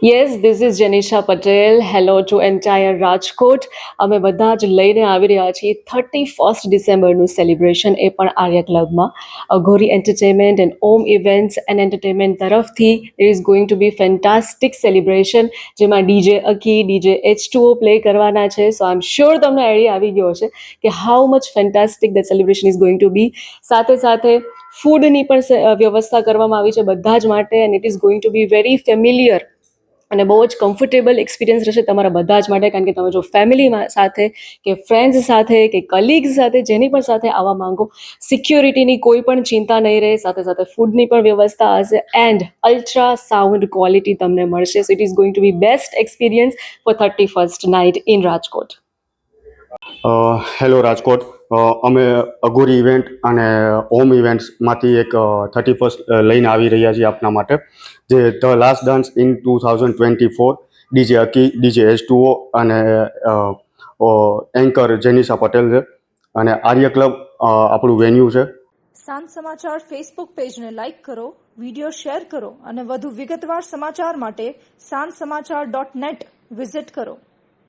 Yes, this is Jenisha Patel. Hello two entire Rajkot. અમે બધા જ લઈને આવી રહ્યા છીએ 31 ડિસેમ્બરનું સેલિબ્રેશન, એ પણ આર્ય ક્લબમાં. Aghori entertainment and Om events and entertainment તરફથી it is going to be fantastic celebration, જેમાં DJ Aki, DJ H2O play કરવાના છે. સો આઈ એમ શ્યોર તમને આઈડિયા આવી ગયો હશે કે how much fantastic the celebration is going to be. સાથે સાથે ફૂડની પણ વ્યવસ્થા કરવામાં આવી છે બધા જ માટે, and it is going to be very familiar અને બહુ જ કમ્ફર્ટેબલ એક્સપિરિયન્સ રહેશે તમારા બધા જ માટે. કારણ કે તમે જો ફેમિલી સાથે કે ફ્રેન્ડ્સ સાથે કે કલીગ્સ સાથે જેની પણ સાથે આવવા માંગો, સિક્યોરિટીની કોઈ પણ ચિંતા નહીં રહે. સાથે સાથે ફૂડની પણ વ્યવસ્થા હશે એન્ડ અલ્ટ્રા સાઉન્ડ ક્વોલિટી તમને મળશે. So it is going to be best experience for 31st night in Rajkot. Hello Rajkot. અમે અઘોરી ઇવેન્ટ અને હોમ ઇવેન્ટ્સમાંથી એક 31st લઈને આવી રહ્યા છીએ આપના માટે, જે the last dance in 2024, DJ Aki, DJ H2O અને એન્કર જેનિશા પટેલ છે. અને આર્ય ક્લબ આપણું વેન્યુ છે. સાંજ સમાચાર ફેસબુક પેજને લાઇક કરો, વિડીયો શેર કરો અને વધુ વિગતવાર સમાચાર માટે sanssamachar.net વિઝિટ કરો.